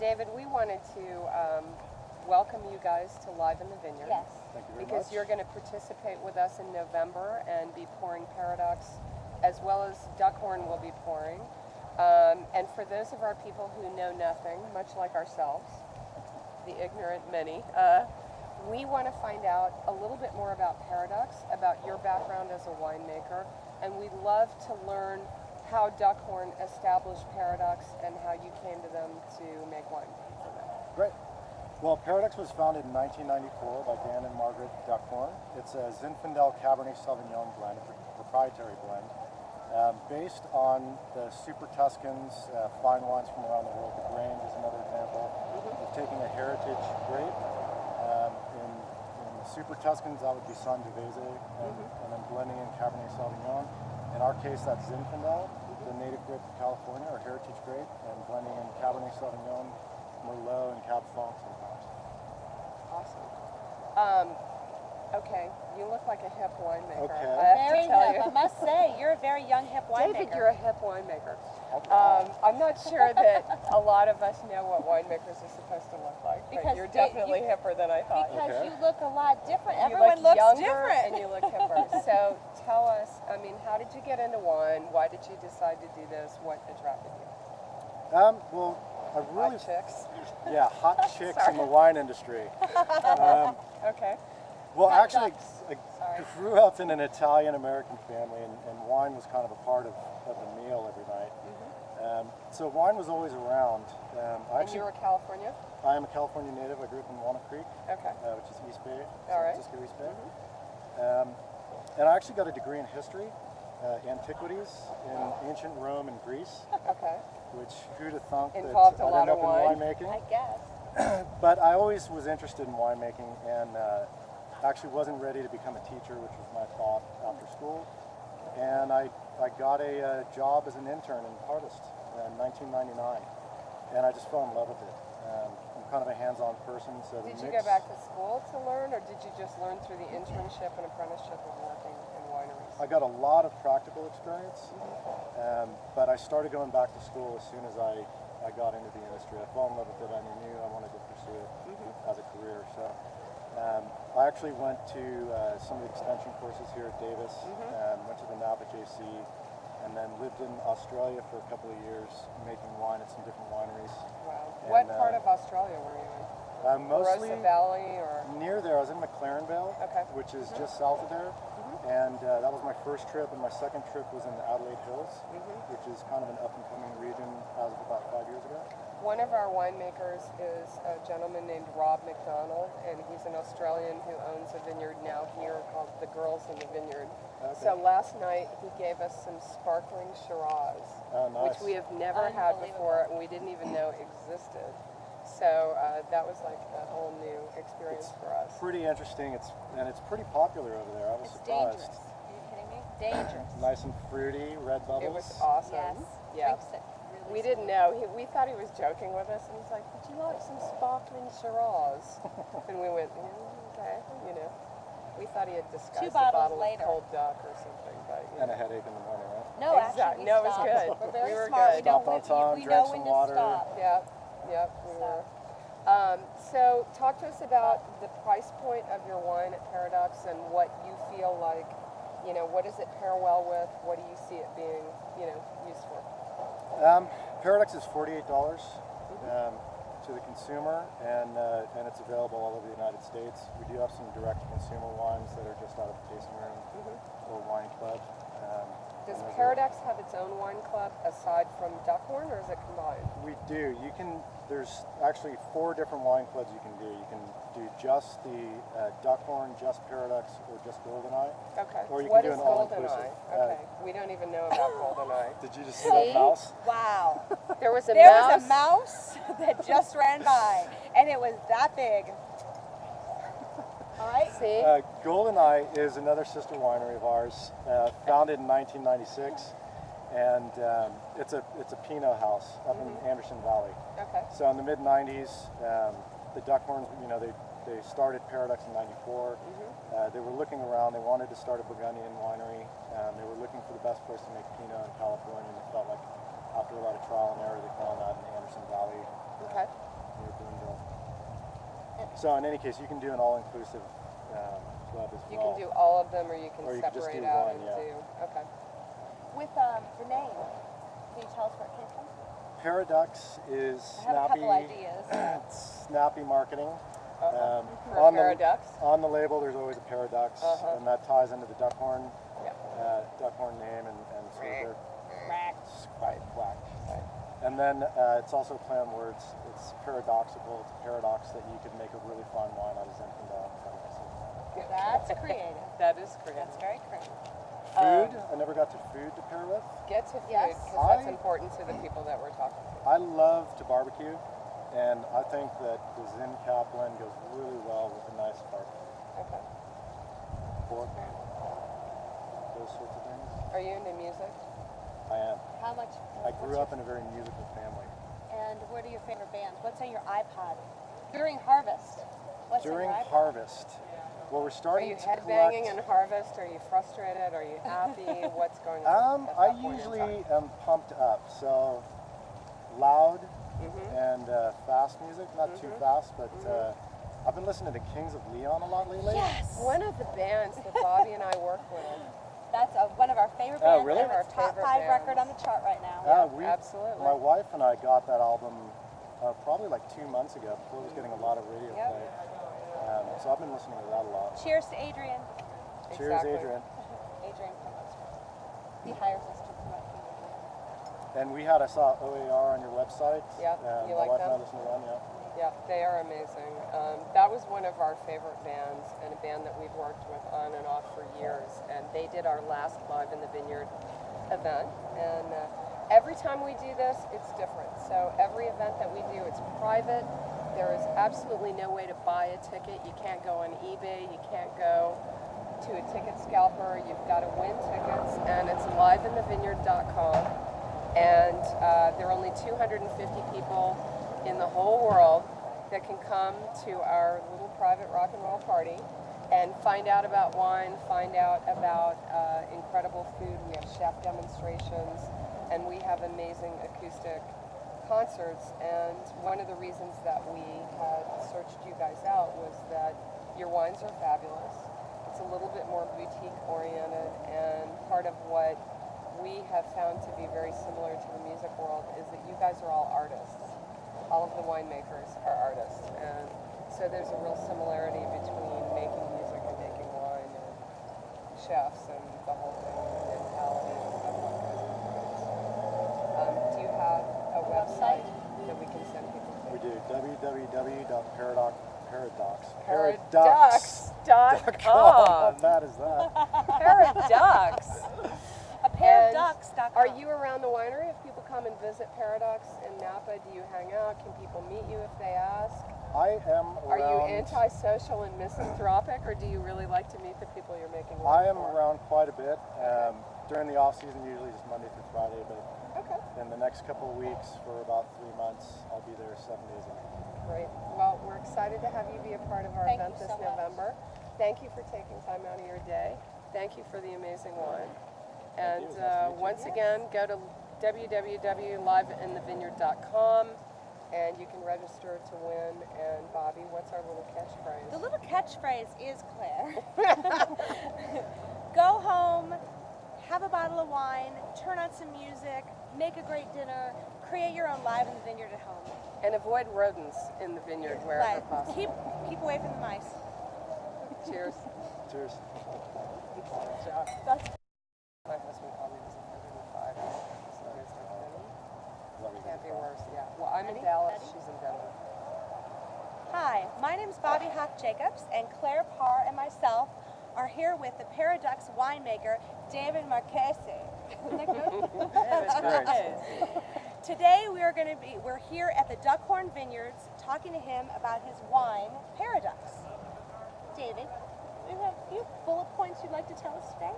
David, we wanted to welcome you guys to Live in the Vineyard. Yes. Thank you very because much. you're going to participate with us in November and be pouring Paraduxx, as well as Duckhorn will be pouring. And for those of our people who know nothing, much like ourselves, the ignorant many, we want to find out a little bit more about Paraduxx, about your background as a winemaker, and we'd love to learn how Duckhorn established Paraduxx and how you came to them to make wine for them. Great. Well, Paraduxx was founded in 1994 by Dan and Margaret Duckhorn. It's a Zinfandel Cabernet Sauvignon blend, a proprietary blend, based on the Super Tuscans, fine wines from around the world. The Grange is another example of taking a heritage grape. In the Super Tuscans, that would be Sangiovese, and then blending in Cabernet Sauvignon. In our case, that's Zinfandel, the native grape of California, or heritage grape, and blending in Cabernet Sauvignon, Merlot, and Cab Franc sometimes. Awesome. Okay, you look like a hip winemaker. Okay. I have Very to tell hip, I you. must say. You're a very young hip winemaker. David, you're a hip winemaker. I'm not sure that a lot of us know what winemakers are supposed to look like, but Because you're definitely hipper than I thought. Because Okay. you look a lot different. You Everyone look looks younger different. and you look hipper. So tell us, I mean, how did you get into wine? Why did you decide to do this? What attracted you? Well, I really, Hot chicks. yeah, hot chicks in the wine industry. Okay. Well, Hot actually, ducks. I grew up in an Italian-American family, and wine was kind of a part of the meal every night. So wine was always around. And you were California? I am a California native. I grew up in Walnut Creek, Okay. which is East Bay, All right. San Francisco East Bay. And I actually got a degree in history, antiquities in ancient Rome and Greece, Okay. which who'd have thunk that Involved a I'd lot end of up wine. in winemaking. I guess. But I always was interested in winemaking, and actually wasn't ready to become a teacher, which was my thought after school. And I got a job as an intern in Paraduxx in 1999, and I just fell in love with it. I'm kind of a hands-on person, so the Did you mix, go back to school to learn, or did you just learn through the internship and apprenticeship of working in wineries? I got a lot of practical experience, but I started going back to school as soon as I got into the industry. I fell in love with it, and I knew I wanted to pursue it as a career. So I actually went to some of the extension courses here at Davis, went to the Napa JC, and then lived in Australia for a couple of years making wine at some different wineries. Wow. And, What part of Australia were you in? Mostly Barossa Valley, or? near there. I was in McLaren Vale, Okay. which is just south of there. And that was my first trip, and my second trip was in the Adelaide Hills, which is kind of an up-and-coming region as of about 5 years ago. One of our winemakers is a gentleman named Rob McDonald, and he's an Australian who owns a vineyard now here called the Girls in the Vineyard. Okay. So last night he gave us some sparkling Shiraz, Oh, nice. which we have never had before and we didn't even know existed. So that was like a whole new experience for us. Pretty interesting. It's pretty popular over there. I was It's surprised. dangerous. Are you kidding me? Dangerous. Nice and fruity, red bubbles. It was awesome. Yes. Yeah. Drinks it really We didn't know. We thought he was joking with us, and he's like, "Would you like some sparkling Shiraz?" And we went, "Okay." You know, we thought he had disguised 2 a bottles bottle later. of cold duck or something, but you And a know. headache in the morning, right? No, Exactly. actually, we No, it was stopped. good. We're very We were smart. good. We know Stopped on when, time, we drank know when some to water. stop. Yep, we So. were. So talk to us about the price point of your wine at Paraduxx and what you feel like, you know, what does it pair well with? What do you see it being, you know, used for? Paraduxx is $48 to the consumer, and it's available all over the United States. We do have some direct-to-consumer wines that are just out of the tasting room or wine club. Does and those are- Paraduxx have its own wine club aside from Duckhorn, or is it combined? We do. There's actually 4 different wine clubs you can do. You can do just the Duckhorn, just Paraduxx, or just Goldeneye. Okay. Or you What can do is an all-inclusive. Goldeneye? Okay. We don't even know about Goldeneye. Did you just see that mouse? Wow. There was a There mouse. was a mouse that just ran by, and it was that big. All right. See? Goldeneye is another sister winery of ours, founded in 1996, and it's a Pinot house up in Anderson Valley. Okay. So in the mid 90s, the Duckhorns, you know, they started Paraduxx in '94. They were looking around. They wanted to start a Burgundian winery. They were looking for the best place to make Pinot in California, and they felt like after a lot of trial and error, they found that in the Anderson Valley. Okay. So in any case, you can do an all-inclusive club as You well. can do all of them, or you can Or you can just separate do out one, and yeah. do. Okay. With the name, can you tell us where it came from? Paraduxx is I have a snappy. couple ideas. Snappy marketing. For On the Paraduxx? on the label, there's always a Paraduxx, and that ties into the Duckhorn Duckhorn name, and so they're quite quack. And then it's also a play on words. It's paradoxical. It's a paradox that you could make a really fine wine out of Zinfandel. That's creative. That is creative. That's very creative. Food. I never got to food to pair with. Get to food, Yes. because that's important to the people that we're talking to. I love to barbecue, and I think that the Zin Cab blend goes really well with a nice barbecue. Okay. Pork, those sorts of things. Are you into music? I am. How much? I grew up in a very musical family. And what are your favorite bands? What's on your iPod? During harvest. What's During on your iPod? harvest, well, we're Are starting you to headbanging in collect. harvest? Are you frustrated? Are you happy? What's going on? at I that point in usually time? am pumped up, so loud Mm-hmm. and fast music, not too fast, but I've been listening to Kings of Leon a lot lately. Yes. One of the bands that Bobby and I work with. That's one of our favorite Oh, bands. really? And it's top Favorite 5 bands. record on the chart right now. Absolutely. My wife and I got that album probably like 2 months ago before it was getting a lot of radio Yep. play. So I've been listening to that a lot. Cheers to Adrian. Cheers, Exactly. Adrian. Adrian promotes. He hires us to promote. And I saw OAR on your website. Yeah, you my like wife and I them? listen to them, yeah. Yeah, they are amazing. That was one of our favorite bands, and a band that we've worked with on and off for years. And they did our last Live in the Vineyard event. And every time we do this, it's different. So every event that we do, it's private. There is absolutely no way to buy a ticket. You can't go on eBay. You can't go to a ticket scalper. You've got to win tickets, and it's liveinthevineyard.com. And there are only 250 people in the whole world that can come to our little private rock and roll party and find out about wine, find out about incredible food. We have chef demonstrations, and we have amazing acoustic concerts. And one of the reasons that we had searched you guys out was that your wines are fabulous. It's a little bit more boutique oriented, and part of what we have found to be very similar to the music world is that you guys are all artists. All of the winemakers are artists, and so there's a real similarity between making music and making wine, and chefs and the whole thing, and mentality and stuff like that. Do you have a website that we can send people to? We do. Paraduxx.com. What bad is that? Paraduxx. A pair of And ducks.com. Are you around the winery? If people come and visit Paraduxx in Napa, do you hang out? Can people meet you if they ask? I am Are you around. antisocial and misanthropic, or do you really like to meet the people you're making wine I am for? around quite a bit. During the off season, usually just Monday through Friday, but Okay, in the next couple of weeks, for about 3 months, I'll be there 7 days a week. great. Well, we're excited to have you be a part of our Thank event you this so much. November. Thank you for taking time out of your day. Thank you for the amazing wine. And you. It was nice to meet you. once again, go to www.liveinthevineyard.com and you can register to win. And Bobby, what's our little catchphrase? The little catchphrase is, Claire, go home, have a bottle of wine, turn on some music, make a great dinner, create your own Live in the Vineyard at home. And avoid rodents in the vineyard wherever Right. possible. Keep away from the mice. Cheers. Cheers. That's My husband called me this 105. So it's like, Love you. can't be worse. Yeah. Well, I'm in Ready? Dallas. Ready? She's in Denver. Hi, my name is Bobby Hock Jacobs, and Claire Parr and myself are here with the Paraduxx winemaker, David Marchesi. Isn't that good? Today we're here at the Duckhorn Vineyards talking to him about his wine, Paraduxx. David, you have a few bullet points you'd like to tell us today?